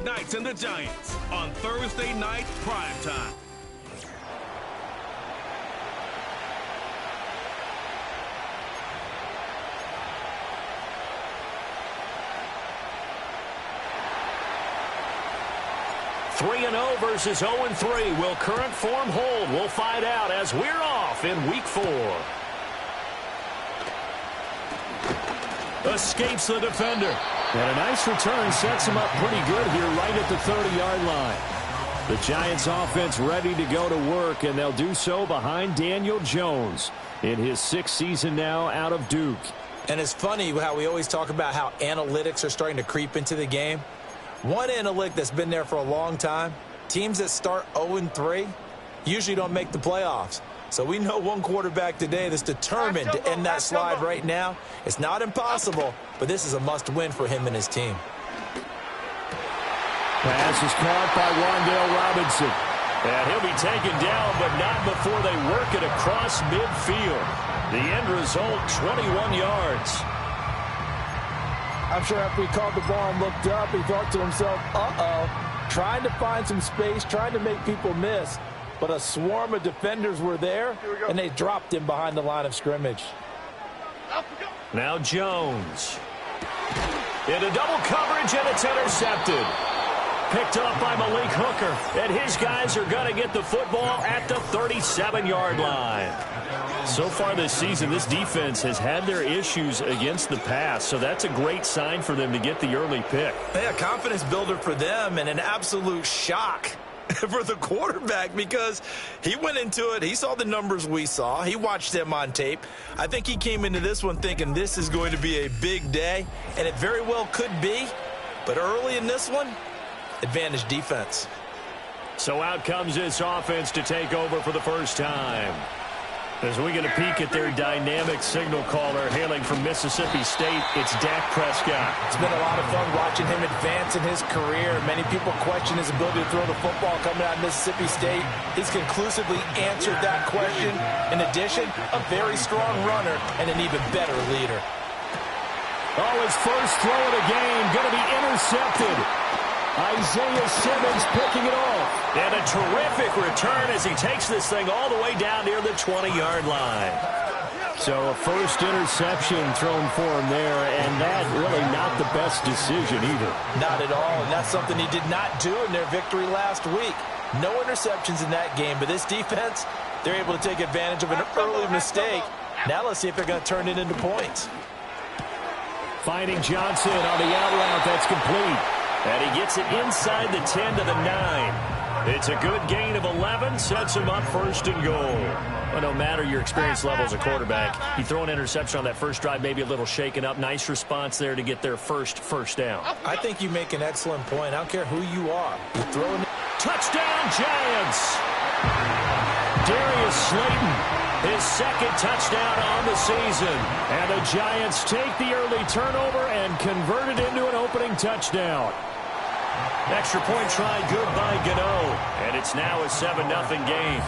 Knights and the Giants on Thursday night primetime. Three 3-0 versus 0-3. Will current form hold? We'll find out as we're off in Week 4. Escapes the defender. And a nice return sets him up pretty good here right at the 30-yard line. The Giants offense ready to go to work, and they'll do so behind Daniel Jones in his 6th season now out of Duke. And it's funny how we always talk about how analytics are starting to creep into the game. One analytic that's been there for a long time, teams that start 0-3 usually don't make the playoffs. So we know one quarterback today that's determined to end that slide right now. It's not impossible, but this is a must-win for him and his team. Pass is caught by Wan'Dale Robinson. And he'll be taken down, but not before they work it across midfield. The end result, 21 yards. I'm sure after he caught the ball and looked up, he thought to himself, uh-oh, trying to find some space, trying to make people miss. But a swarm of defenders were there, and they dropped him behind the line of scrimmage. Now Jones. Into double coverage, and it's intercepted. Picked up by Malik Hooker, and his guys are going to get the football at the 37-yard line. So far this season, this defense has had their issues against the pass, so that's a great sign for them to get the early pick. Yeah, confidence builder for them and an absolute shock for the quarterback because he went into it. He saw the numbers we saw. He watched them on tape. I think he came into this one thinking this is going to be a big day, and it very well could be. But early in this one, advantage defense. So out comes this offense to take over for the first time. As we get a peek at their dynamic signal caller hailing from Mississippi State, it's Dak Prescott. It's been a lot of fun watching him advance in his career. Many people question his ability to throw the football coming out of Mississippi State. He's conclusively answered that question. In addition, a very strong runner and an even better leader. Oh, his first throw of the game going to be intercepted. Isaiah Simmons picking it off. And a terrific return as he takes this thing all the way down near the 20-yard line. So a first interception thrown for him there, and that really not the best decision either. Not at all, and that's something he did not do in their victory last week. No interceptions in that game, but this defense, they're able to take advantage of an early mistake. Now let's see if they're going to turn it into points. Finding Johnson on the out route, that's complete. And he gets it inside the 10 to the 9. It's a good gain of 11, sets him up first and goal. Well, no matter your experience level as a quarterback, you throw an interception on that first drive, maybe a little shaken up. Nice response there to get their first down. I think you make an excellent point. I don't care who you are. You throw in touchdown, Giants! Darius Slayton, his second touchdown on the season. And the Giants take the early turnover and convert it into an opening touchdown. Extra point try, good by Gano. And it's now a 7-0 game.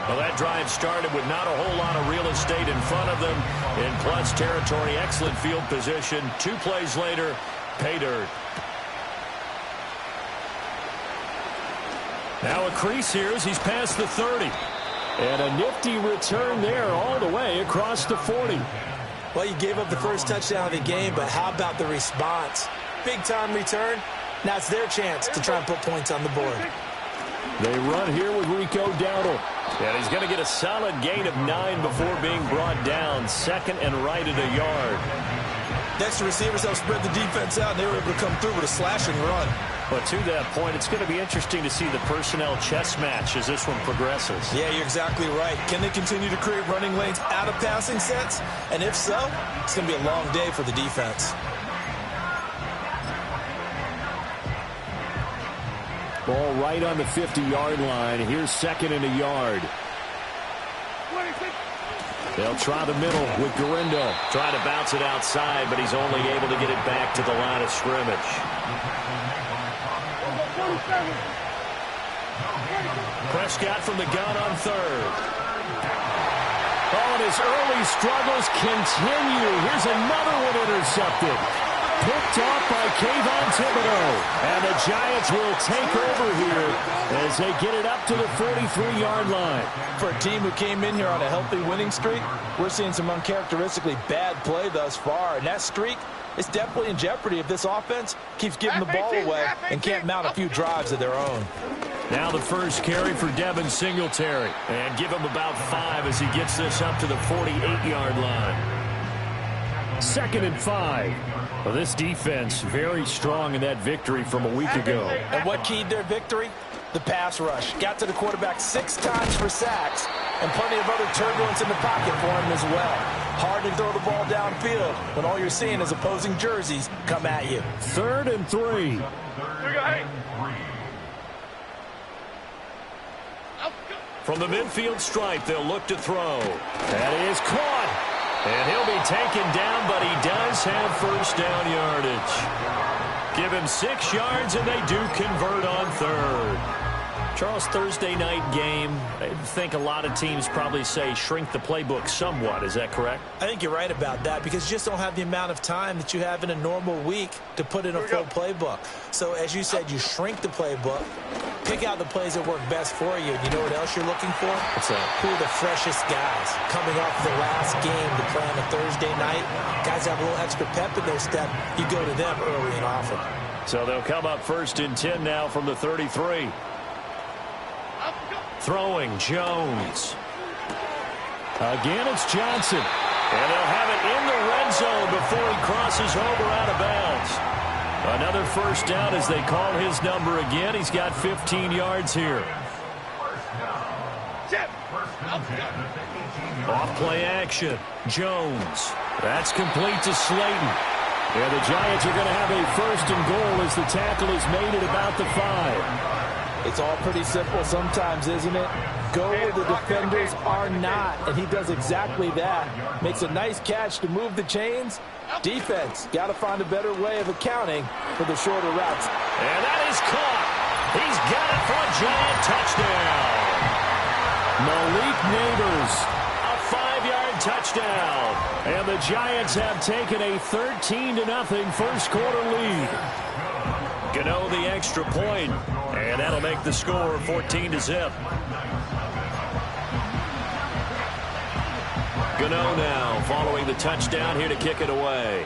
Well, that drive started with not a whole lot of real estate in front of them. In plus territory, excellent field position. 2 plays later, pay dirt. Now a crease here as he's past the 30. And a nifty return there all the way across the 40. Well, you gave up the first touchdown of the game, but how about the response? Big-time return. Now it's their chance to try and put points on the board. They run here with Rico Dowdle. And he's going to get a solid gain of 9 before being brought down. Second and right at a yard. Next, the receivers have spread the defense out, and they were able to come through with a slashing run. But to that point, it's going to be interesting to see the personnel chess match as this one progresses. Yeah, you're exactly right. Can they continue to create running lanes out of passing sets? And if so, it's going to be a long day for the defense. Ball right on the 50-yard line. Here's second and a yard. They'll try the middle with Garindo. Try to bounce it outside, but he's only able to get it back to the line of scrimmage. Prescott from the gun on third. Oh, and his early struggles continue. Here's another one intercepted. picked off by Kayvon Thibodeaux. And the Giants will take over here as they get it up to the 43-yard line. For a team who came in here on a healthy winning streak, we're seeing some uncharacteristically bad play thus far. And that streak is definitely in jeopardy if this offense keeps giving the ball away and can't mount a few drives of their own. Now the first carry for Devin Singletary. And give him about 5 as he gets this up to the 48-yard line. 2nd and 5. Well, this defense very strong in that victory from a week ago. And what keyed their victory? The pass rush. Got to the quarterback 6 times for sacks and plenty of other turbulence in the pocket for him as well. Hard to throw the ball downfield when all you're seeing is opposing jerseys come at you. 3rd and 3. From the midfield stripe, they'll look to throw. That is caught. And he'll be taken down, but he does have first down yardage. Give him 6 yards, and they do convert on 3rd. Charles, Thursday night game, I think a lot of teams probably say shrink the playbook somewhat. Is that correct? I think you're right about that because you just don't have the amount of time that you have in a normal week to put in a full playbook. So, as you said, you shrink the playbook, pick out the plays that work best for you. And you know what else you're looking for? What's that? Who are the freshest guys coming off the last game to play on a Thursday night? Guys have a little extra pep in their step. You go to them early and often. So they'll come up 1st and 10 now from the 33. Throwing, Jones. Again, it's Johnson. And they'll have it in the red zone before he crosses over out of bounds. Another first down as they call his number again. He's got 15 yards here. Off play action. Jones. That's complete to Slayton. And the Giants are going to have a 1st and goal as the tackle is made at about the 5. It's all pretty simple sometimes, isn't it? Go where the defenders are not, and he does exactly that. Makes a nice catch to move the chains. Defense, got to find a better way of accounting for the shorter routes. And that is caught. He's got it for a Giant touchdown. Malik Neighbors, a 5-yard touchdown. And the Giants have taken a 13-0 first quarter lead. Gano the extra point, and that'll make the score 14-0. Gano now following the touchdown here to kick it away.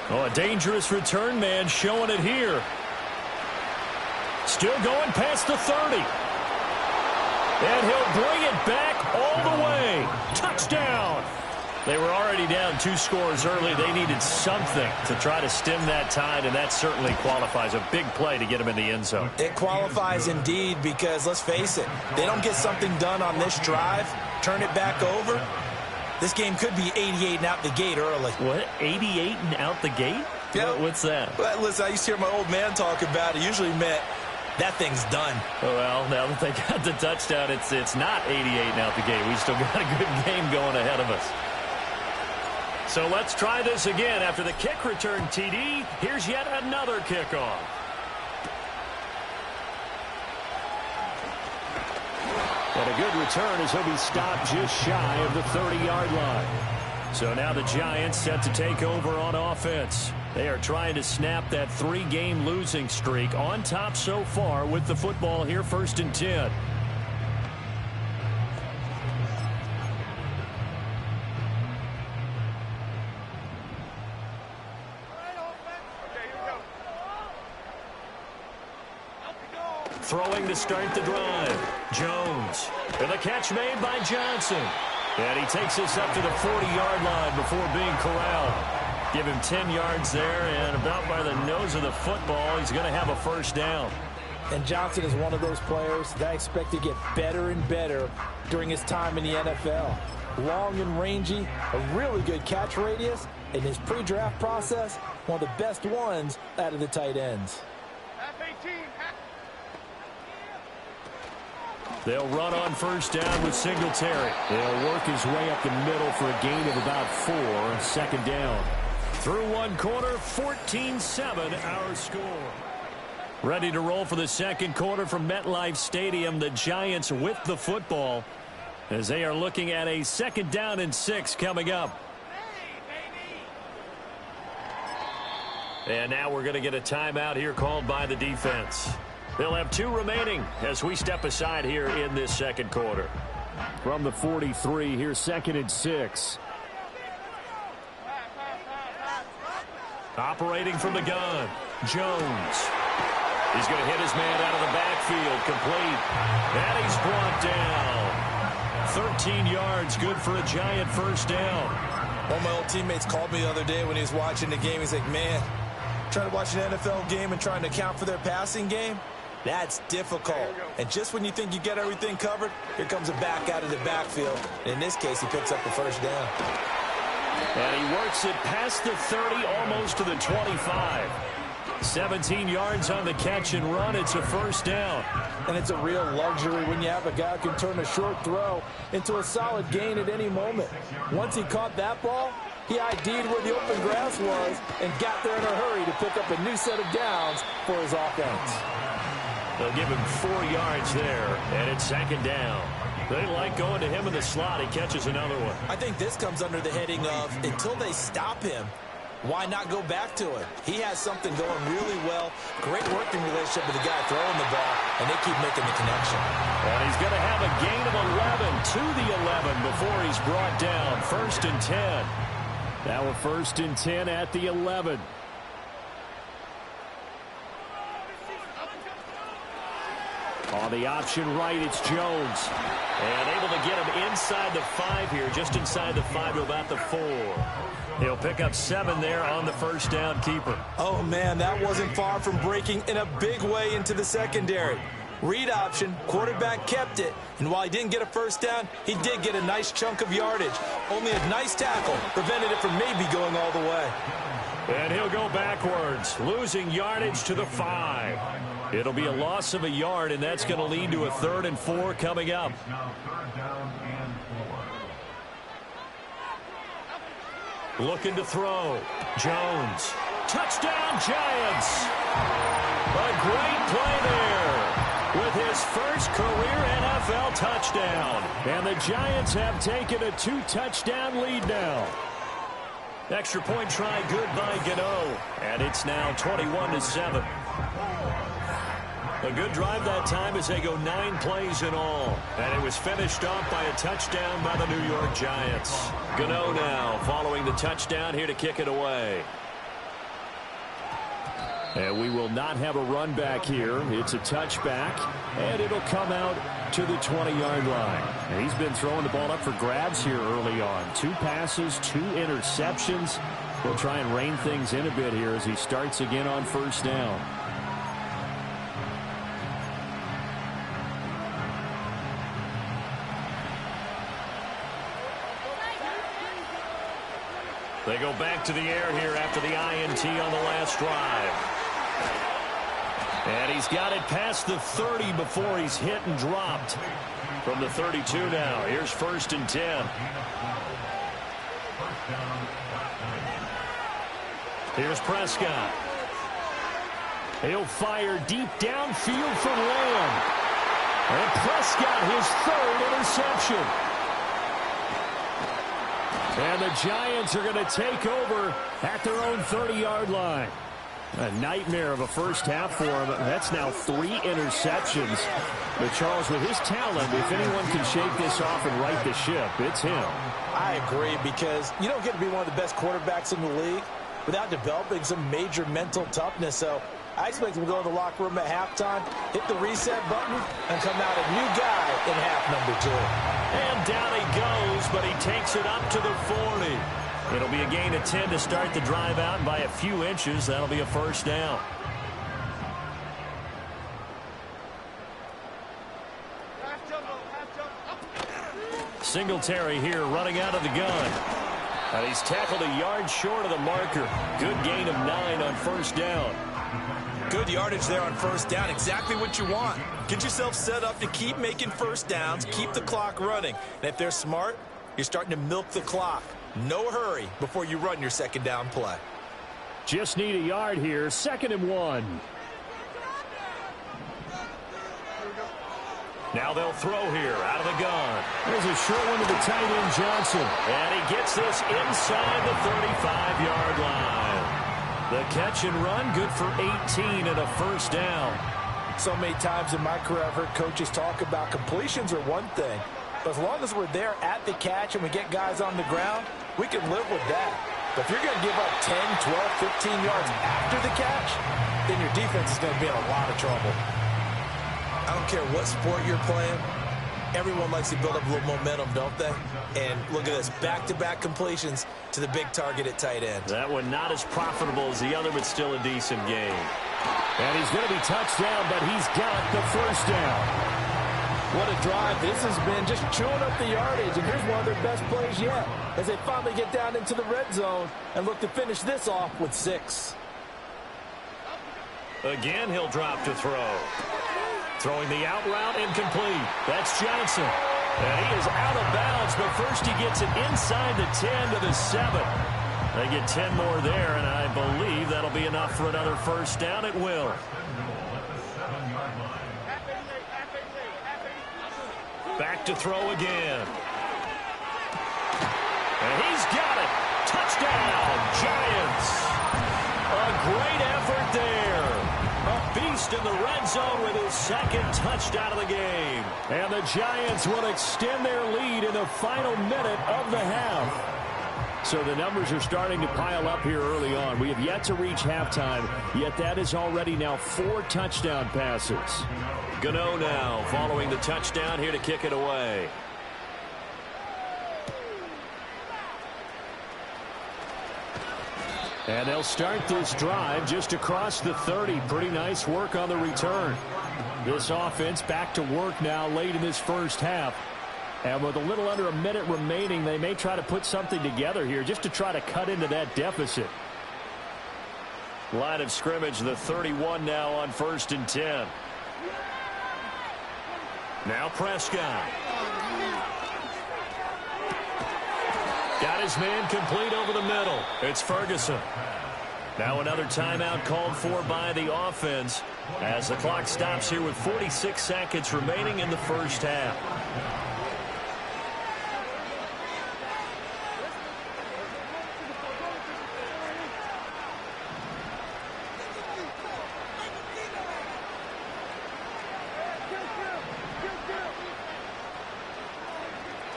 Oh, a dangerous return man showing it here. Still going past the 30. And he'll bring it back all the way. Touchdown. They were already down 2 scores early. They needed something to try to stem that tide, and that certainly qualifies. A big play to get them in the end zone. It qualifies indeed because, let's face it, they don't get something done on this drive, turn it back over, this game could be 88 and out the gate early. What? 88 and out the gate? Yeah. What's that? Well, listen, I used to hear my old man talk about it. Usually meant that thing's done. Well, now that they got the touchdown, it's not 88 and out the gate. We still got a good game going ahead of us. So let's try this again. After the kick return TD, here's yet another kickoff. And a good return as he'll be stopped just shy of the 30-yard line. So now the Giants set to take over on offense. They are trying to snap that 3-game losing streak on top so far with the football here 1st and 10. Throwing to start the drive. Jones. And the catch made by Johnson. And he takes us up to the 40-yard line before being corralled. Give him 10 yards there, and about by the nose of the football, he's going to have a first down. And Johnson is one of those players that I expect to get better and better during his time in the NFL. Long and rangy, a really good catch radius, and his pre-draft process, one of the best ones out of the tight ends. They'll run on first down with Singletary. They'll work his way up the middle for a gain of about 4. 2nd down. Through 1 quarter, 14-7 our score. Ready to roll for the 2nd quarter from MetLife Stadium. The Giants with the football. as they are looking at a 2nd down and 6 coming up. And now we're going to get a timeout here called by the defense. They'll have 2 remaining as we step aside here in this 2nd quarter. From the 43, here's 2nd and 6. Operating from the gun, Jones. He's going to hit his man out of the backfield, complete. And he's brought down. 13 yards, good for a Giant first down. One of my old teammates called me the other day when he was watching the game. He's like, man, trying to watch an NFL game and trying to account for their passing game, that's difficult. And just when you think you get everything covered, here comes a back out of the backfield. And in this case, he picks up the first down. And he works it past the 30, almost to the 25. 17 yards on the catch and run. It's a first down. And it's a real luxury when you have a guy who can turn a short throw into a solid gain at any moment. Once he caught that ball, he ID'd where the open grass was and got there in a hurry to pick up a new set of downs for his offense. They'll give him 4 yards there, and it's 2nd down. They like going to him in the slot. He catches another one. I think this comes under the heading of until they stop him, why not go back to it? He has something going really well. Great working relationship with the guy throwing the ball, and they keep making the connection. And he's going to have a gain of 11 to the 11 before he's brought down. 1st and 10. Now a 1st and 10 at the 11. On the option right, it's Jones. And able to get him inside the 5 here, just inside the 5 to about the 4. He'll pick up 7 there on the first down keeper. Oh, man, that wasn't far from breaking in a big way into the secondary. Read option, quarterback kept it, and while he didn't get a first down, he did get a nice chunk of yardage. Only a nice tackle prevented it from maybe going all the way. And he'll go backwards, losing yardage to the 5. It'll be a loss of a yard, and that's going to lead to a 3rd and 4 coming up. Looking to throw. Jones. Touchdown, Giants. A great play there with his first career NFL touchdown. And the Giants have taken a 2-touchdown lead now. Extra point try good by Gano. And it's now 21-7. A good drive that time as they go 9 plays in all. And it was finished off by a touchdown by the New York Giants. Gano now following the touchdown here to kick it away. And we will not have a run back here. It's a touchback, and it'll come out to the 20-yard line. And he's been throwing the ball up for grabs here early on. 2 passes, 2 interceptions. He'll try and rein things in a bit here as he starts again on first down. They go back to the air here after the INT on the last drive. And he's got it past the 30 before he's hit and dropped. From the 32 now. Here's 1st and 10. Here's Prescott. He'll fire deep downfield for Lamb. And Prescott, his 3rd interception. And the Giants are going to take over at their own 30-yard line. A nightmare of a first half for him. That's now 3 interceptions. But Charles, with his talent, if anyone can shake this off and right the ship, it's him. I agree, because you don't get to be one of the best quarterbacks in the league without developing some major mental toughness. So I expect him to go to the locker room at halftime, hit the reset button, and come out a new guy in half number 2. And down he goes, but he takes it up to the 40. It'll be a gain of 10 to start the drive out, and by a few inches, that'll be a first down. Singletary here running out of the gun. And he's tackled a yard short of the marker. Good gain of 9 on first down. Good yardage there on first down. Exactly what you want. Get yourself set up to keep making first downs, keep the clock running. And if they're smart, you're starting to milk the clock. No hurry before you run your second down play. Just need a yard here. 2nd and 1. Now they'll throw here out of the gun. There's a short one to the tight end, Johnson. And he gets this inside the 35-yard line. The catch and run, good for 18 and a first down. So many times in my career I've heard coaches talk about completions are one thing. But as long as we're there at the catch and we get guys on the ground, we can live with that. But if you're going to give up 10, 12, 15 yards after the catch, then your defense is going to be in a lot of trouble. I don't care what sport you're playing. Everyone likes to build up a little momentum, don't they? And look at this, back-to-back completions to the big target at tight end. That one not as profitable as the other, but still a decent game. And he's going to be touched down, but he's got the first down. What a drive. This has been just chewing up the yardage, and here's one of their best plays yet as they finally get down into the red zone and look to finish this off with 6. Again, he'll drop to throw. Throwing the out route incomplete. That's Johnson. And he is out of bounds, but first he gets it inside the 10 to the 7. They get 10 more there, and I believe that'll be enough for another first down. It will. Back to throw again. And he's got it. Touchdown, Giants. A great effort there. A beast in the red zone with his second touchdown of the game. And the Giants will extend their lead in the final minute of the half. So the numbers are starting to pile up here early on. We have yet to reach halftime, yet that is already now 4 touchdown passes. Gano now following the touchdown here to kick it away. And they'll start this drive just across the 30. Pretty nice work on the return. This offense back to work now late in this first half. And with a little under a minute remaining, they may try to put something together here just to try to cut into that deficit. Line of scrimmage, the 31 now on 1st and 10. Now Prescott. Got his man complete over the middle. It's Ferguson. Now another timeout called for by the offense as the clock stops here with 46 seconds remaining in the first half.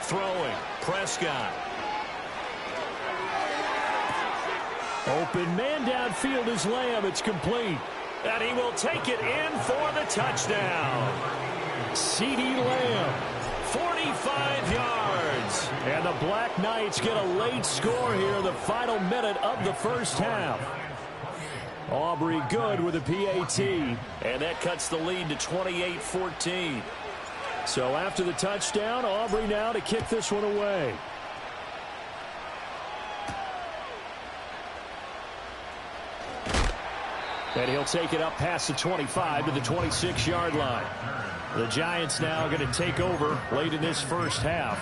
Throwing, Prescott. Open man downfield is Lamb. It's complete. And he will take it in for the touchdown. CeeDee Lamb. 45 yards. And the Black Knights get a late score here in the final minute of the first half. Aubrey good with a PAT. And that cuts the lead to 28-14. So after the touchdown, Aubrey now to kick this one away. And he'll take it up past the 25 to the 26-yard line. The Giants now going to take over late in this first half.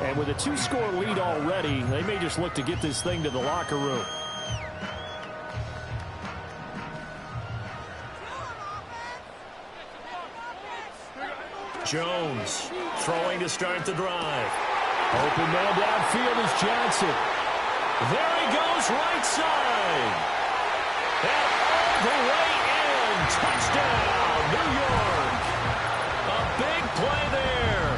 And with a 2-score lead already, they may just look to get this thing to the locker room. Jones throwing to start the drive. Open man downfield is Johnson. There he goes right side. And all the way in. Touchdown, New York. A big play there.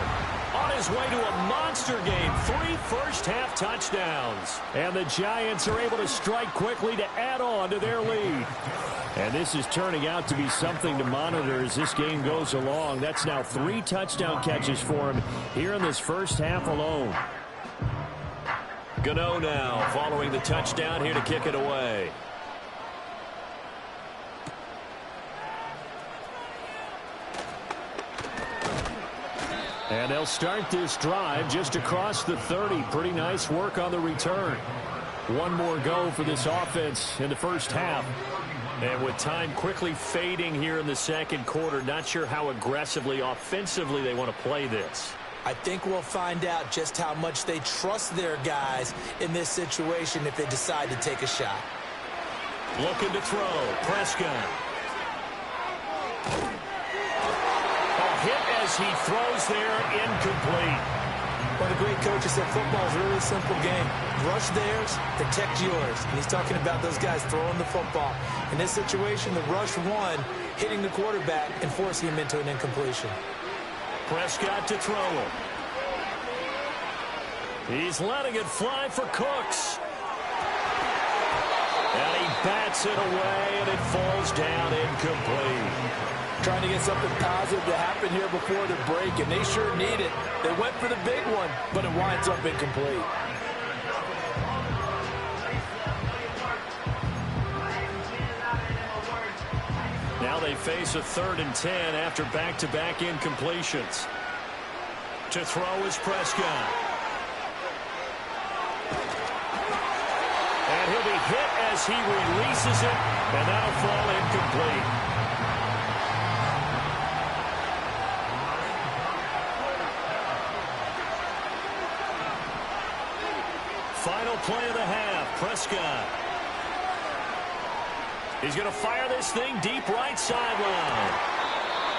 On his way to a monster game. 3 first-half touchdowns. And the Giants are able to strike quickly to add on to their lead. And this is turning out to be something to monitor as this game goes along. That's now 3 touchdown catches for him here in this first half alone. Gano now following the touchdown here to kick it away. And they'll start this drive just across the 30. Pretty nice work on the return. One more go for this offense in the first half. And with time quickly fading here in the second quarter, not sure how aggressively, offensively they want to play this. I think we'll find out just how much they trust their guys in this situation if they decide to take a shot. Looking to throw. Prescott. A hit as he throws there, incomplete. One of the great coaches said football is a really simple game. Rush theirs, protect yours. And he's talking about those guys throwing the football. In this situation, the rush won, hitting the quarterback and forcing him into an incompletion. Prescott to throw it. He's letting it fly for Cooks. And he bats it away, and it falls down incomplete. Trying to get something positive to happen here before the break, and they sure need it. They went for the big one, but it winds up incomplete. Now they face a 3rd and 10 after back-to-back incompletions. To throw is Prescott. And he'll be hit as he releases it, and that'll fall incomplete. Final play of the half, Prescott. He's going to fire this thing deep right sideline.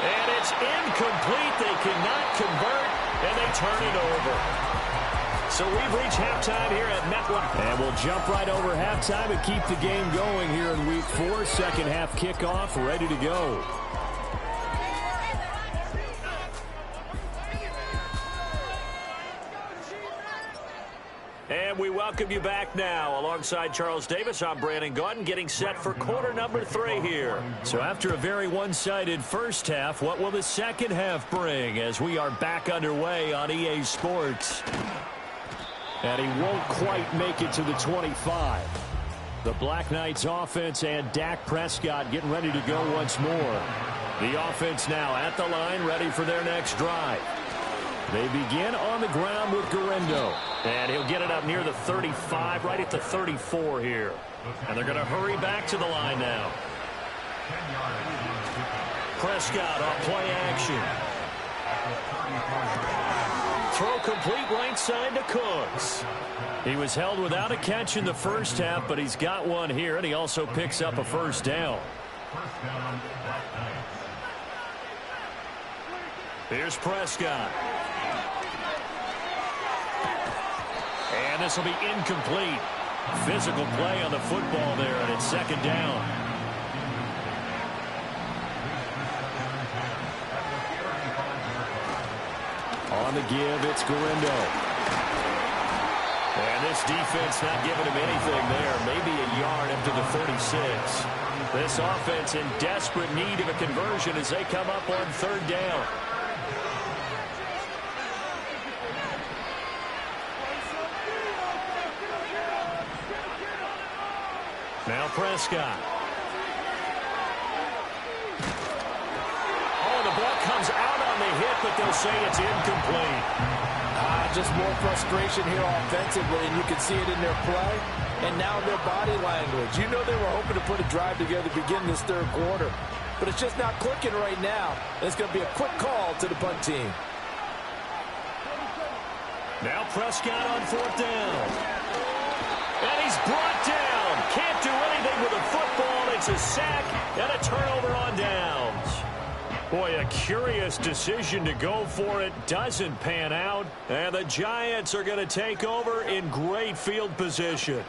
And it's incomplete. They cannot convert, and they turn it over. So we've reached halftime here at MetLife. And we'll jump right over halftime and keep the game going here in Week 4. Second half kickoff, ready to go. And we welcome you back now. Alongside Charles Davis, I'm Brandon Gaudin, getting set for quarter number 3 here. So after a very one-sided first half, what will the second half bring as we are back underway on EA Sports? And he won't quite make it to the 25. The Black Knights offense and Dak Prescott getting ready to go once more. The offense now at the line, ready for their next drive. They begin on the ground with Guerendo. And he'll get it up near the 35, right at the 34 here. And they're going to hurry back to the line now. Prescott on play action. Throw complete right side to Cooks. He was held without a catch in the first half, but he's got one here, and he also picks up a first down. Here's Prescott. And this will be incomplete. Physical play on the football there, and it's second down. On the give, it's Guerendo. And this defense not giving him anything there. Maybe a yard up to the 36. This offense in desperate need of a conversion as they come up on third down. Now Prescott. Oh, the ball comes out on the hit, but they'll say it's incomplete. Just more frustration here offensively, and you can see it in their play and now their body language. You know they were hoping to put a drive together to begin this third quarter, but it's just not clicking right now. It's going to be a quick call to the punt team. Now Prescott on fourth down. And he's brought down. Can't do anything with the football. It's a sack and a turnover on downs. Boy, a curious decision to go for it. Doesn't pan out. And the Giants are going to take over in great field position.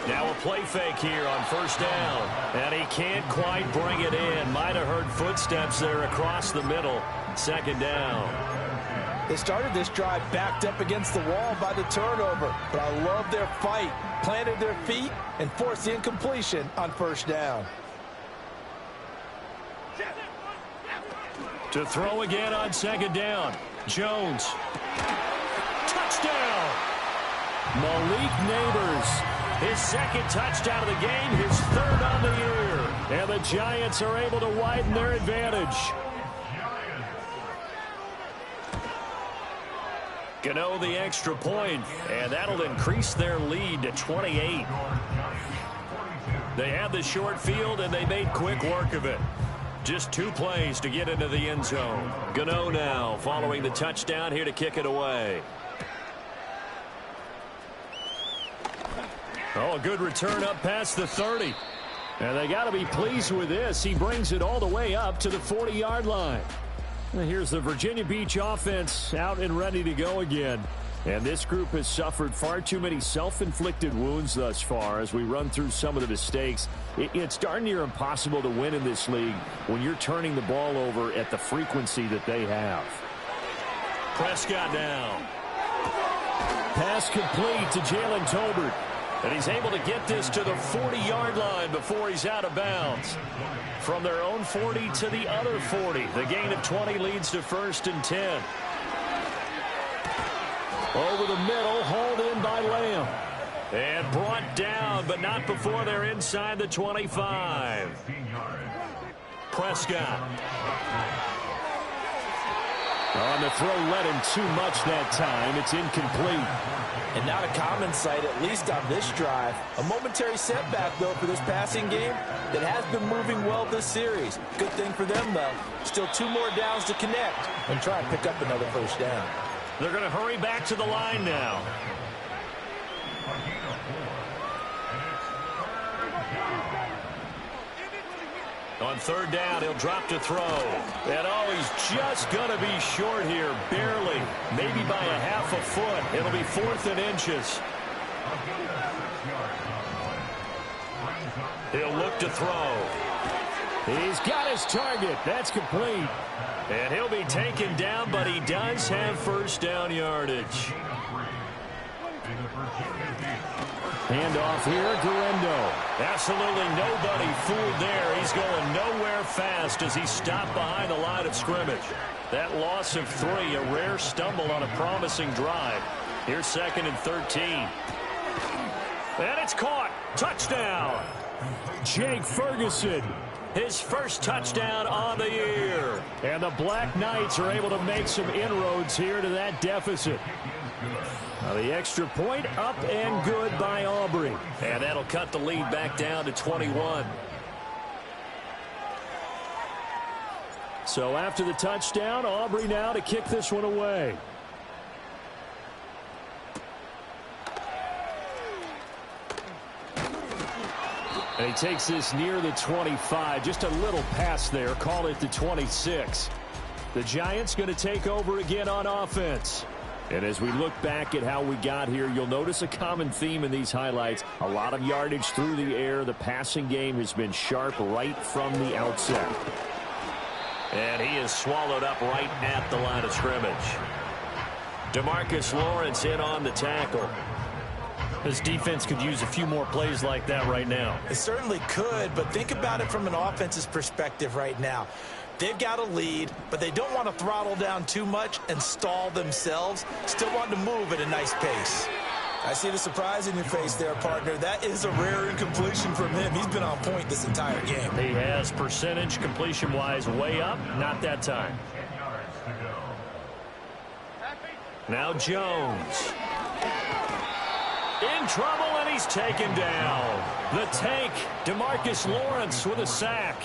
Now a play fake here on first down. And he can't quite bring it in. Might have heard footsteps there across the middle. Second down. They started this drive backed up against the wall by the turnover, but I love their fight. Planted their feet and forced the incompletion on first down. To throw again on second down. Jones. Touchdown! Malik Nabers. His second touchdown of the game, his third on the year. And the Giants are able to widen their advantage. Gano the extra point, and that'll increase their lead to 28. They had the short field, and they made quick work of it. Just 2 plays to get into the end zone. Gano now following the touchdown here to kick it away. Oh, a good return up past the 30. And they got to be pleased with this. He brings it all the way up to the 40-yard line. Here's the Virginia Beach offense out and ready to go again. And this group has suffered far too many self-inflicted wounds thus far as we run through some of the mistakes. It's darn near impossible to win in this league when you're turning the ball over at the frequency that they have. Prescott down. Pass complete to Jalen Tolbert. And he's able to get this to the 40-yard line before he's out of bounds. From their own 40 to the other 40. The gain of 20 leads to 1st and 10. Over the middle, hauled in by Lamb. And brought down, but not before they're inside the 25. Prescott. On the throw, led him too much that time. It's incomplete. And not a common sight, at least on this drive. A momentary setback, though, for this passing game that has been moving well this series. Good thing for them, though. Still 2 more downs to connect and try and pick up another 1st down. They're going to hurry back to the line now. On 3rd down, he'll drop to throw. And he's just going to be short here, barely. Maybe by a half a foot. It'll be 4th and inches. He'll look to throw. He's got his target. That's complete. And he'll be taken down, but he does have 1st down yardage. Handoff here, Guerendo. Absolutely nobody fooled there. He's going nowhere fast as he stopped behind the line of scrimmage. That loss of 3, a rare stumble on a promising drive. Here's 2nd and 13. And it's caught. Touchdown. Jake Ferguson. His 1st touchdown on the year. And the Black Knights are able to make some inroads here to that deficit. Now the extra point up and good by Aubrey. And that'll cut the lead back down to 21. So after the touchdown, Aubrey now to kick this one away. And he takes this near the 25. Just a little pass there. Call it the 26. The Giants going to take over again on offense. And as we look back at how we got here, you'll notice a common theme in these highlights. A lot of yardage through the air. The passing game has been sharp right from the outset. And he is swallowed up right at the line of scrimmage. DeMarcus Lawrence in on the tackle. This defense could use a few more plays like that right now. It certainly could, but think about it from an offense's perspective right now. They've got a lead, but they don't want to throttle down too much and stall themselves. Still want to move at a nice pace. I see the surprise in your face there, partner. That is a rare incompletion from him. He's been on point this entire game. He has percentage completion-wise way up. Not that time. Now Jones. In trouble, and he's taken down. The tank, DeMarcus Lawrence with a sack.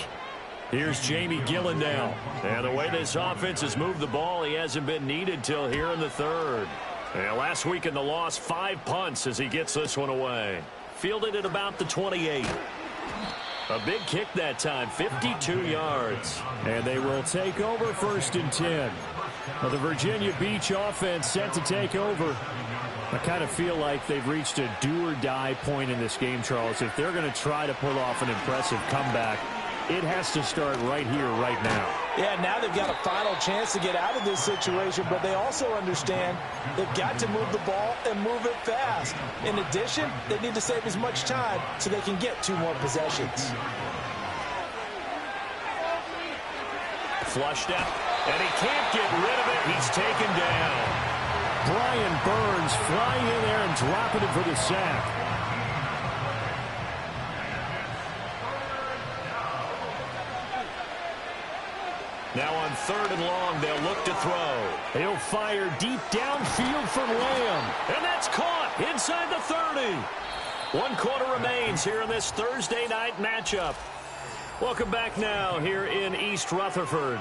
Here's Jamie Gillen now. And the way this offense has moved the ball, he hasn't been needed till here in the 3rd. And last week in the loss, 5 punts as he gets this one away. Fielded at about the 28. A big kick that time, 52 yards. And they will take over 1st and 10. Well, the Virginia Beach offense set to take over. I kind of feel like they've reached a do-or-die point in this game, Charles. If they're going to try to pull off an impressive comeback, it has to start right here, right now. Yeah, now they've got a final chance to get out of this situation, but they also understand they've got to move the ball and move it fast. In addition, they need to save as much time so they can get 2 more possessions. Flushed out, and he can't get rid of it. He's taken down. Brian Burns flying in there and dropping it for the sack. Now on 3rd and long, they'll look to throw. He'll fire deep downfield from Lamb. And that's caught inside the 30. 1 quarter remains here in this Thursday night matchup. Welcome back now here in East Rutherford.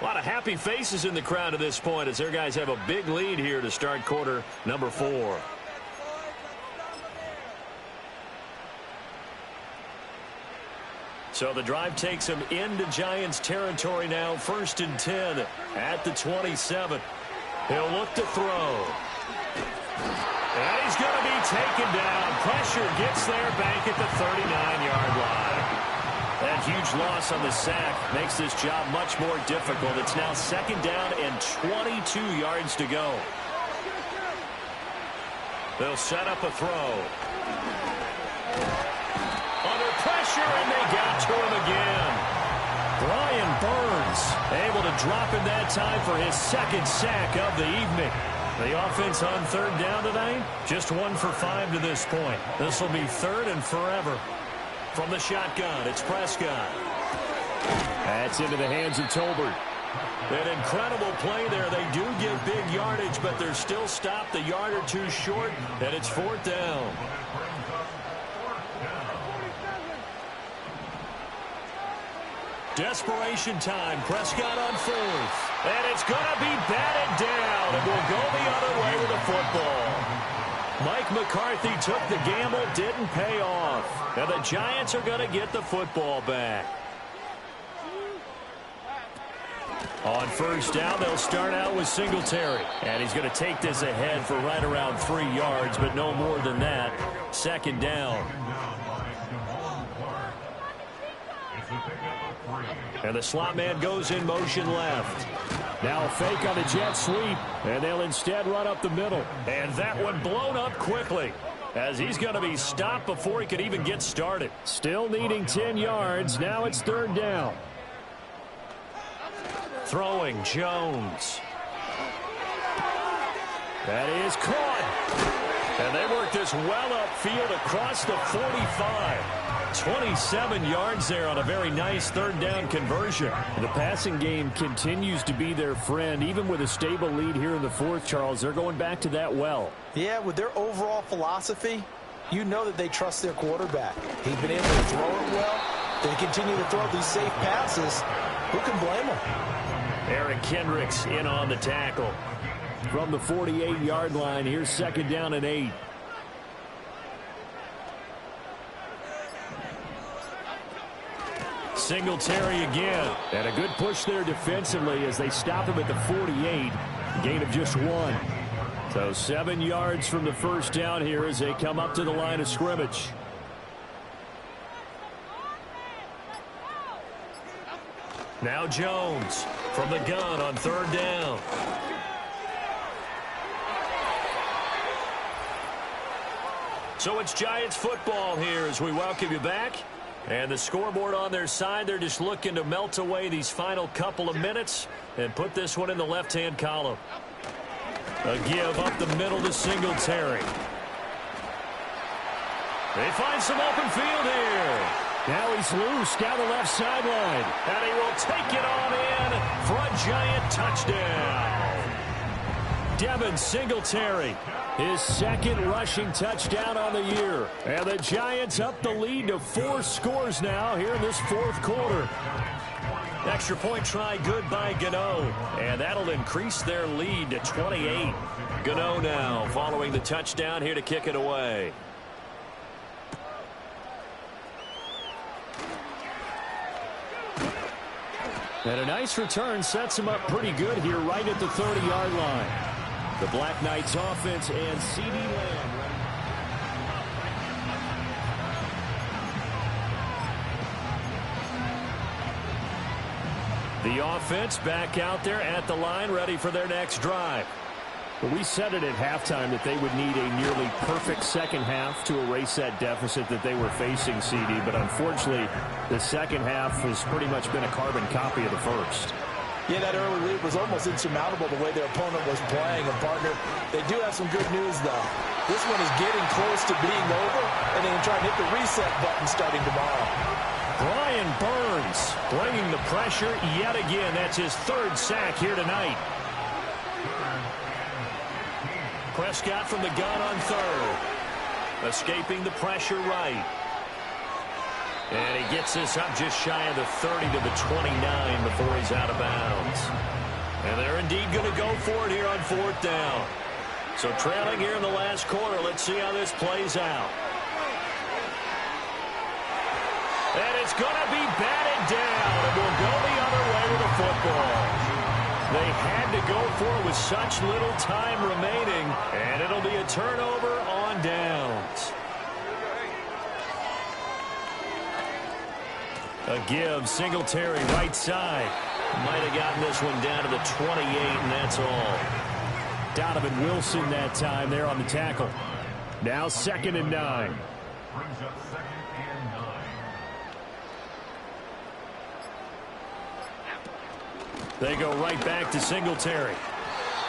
A lot of happy faces in the crowd at this point as their guys have a big lead here to start quarter number 4. So the drive takes him into Giants territory now, 1st and 10 at the 27. He'll look to throw. And he's going to be taken down. Pressure gets there back at the 39-yard line. That huge loss on the sack makes this job much more difficult. It's now 2nd down and 22 yards to go. They'll set up a throw. Under pressure, and they got to him again. Brian Burns able to drop in that time for his 2nd sack of the evening. The offense on 3rd down tonight, just 1 for 5 to this point. This will be 3rd and forever. From the shotgun, it's Prescott. That's into the hands of Tolbert. An incredible play there. They do give big yardage, but they're still stopped a yard or two short, and it's 4th down. Desperation time. Prescott on 4th. And it's going to be batted down, and will go the other way with the football. Mike McCarthy took the gamble, didn't pay off. And the Giants are going to get the football back. On 1st down, they'll start out with Singletary. And he's going to take this ahead for right around 3 yards, but no more than that. 2nd down. And the slot man goes in motion left. Now a fake on the jet sweep, and they'll instead run up the middle. And that one blown up quickly, as he's going to be stopped before he could even get started. Still needing 10 yards. Now it's 3rd down. Throwing Jones. That is caught. And they work this well upfield across the 45. 27 yards there on a very nice 3rd down conversion. The passing game continues to be their friend. Even with a stable lead here in the 4th, Charles, they're going back to that well. Yeah, with their overall philosophy, you know that they trust their quarterback. He's been able to throw it well. They continue to throw these safe passes. Who can blame them? Eric Kendricks in on the tackle. From the 48-yard line, here's 2nd down and 8. Singletary again. And a good push there defensively as they stop him at the 48. Gain of just 1. So 7 yards from the 1st down here as they come up to the line of scrimmage. Now Jones from the gun on 3rd down. So it's Giants football here as we welcome you back. And the scoreboard on their side, they're just looking to melt away these final couple of minutes and put this one in the left-hand column. A give up the middle to Singletary. They find some open field here. Now he's loose down the left sideline. And he will take it on in for a Giant touchdown. Devin Singletary. His 2nd rushing touchdown on the year. And the Giants up the lead to 4 scores now here in this 4th quarter. Extra point try good by Gano. And that'll increase their lead to 28. Gano now following the touchdown here to kick it away. And a nice return sets him up pretty good here right at the 30-yard line. The Black Knights offense and CeeDee Lamb. The offense back out there at the line, ready for their next drive. Well, we said it at halftime that they would need a nearly perfect second half to erase that deficit that they were facing, CD. But unfortunately, the second half has pretty much been a carbon copy of the first. Yeah, that early lead was almost insurmountable the way their opponent was playing. And, partner, they do have some good news, though. This one is getting close to being over, and they can try and hit the reset button starting tomorrow. Brian Burns bringing the pressure yet again. That's his 3rd sack here tonight. Prescott from the gun on 3rd. Escaping the pressure right. And he gets this up just shy of the 30 to the 29 before he's out of bounds. And they're indeed going to go for it here on 4th down. So trailing here in the last quarter, let's see how this plays out. And it's going to be batted down. It will go the other way with the football. They had to go for it with such little time remaining, and it'll be a turnover on downs. A give, Singletary right side. Might have gotten this one down to the 28, and that's all. Donovan Wilson that time there on the tackle. Now 2nd and 9. They go right back to Singletary.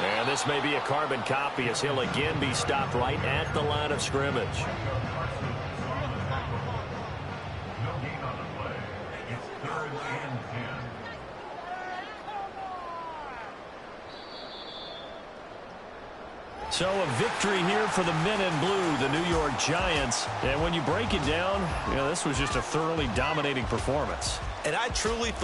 And this may be a carbon copy as he'll again be stopped right at the line of scrimmage. So a victory here for the men in blue, the New York Giants. And when you break it down, this was just a thoroughly dominating performance. And I truly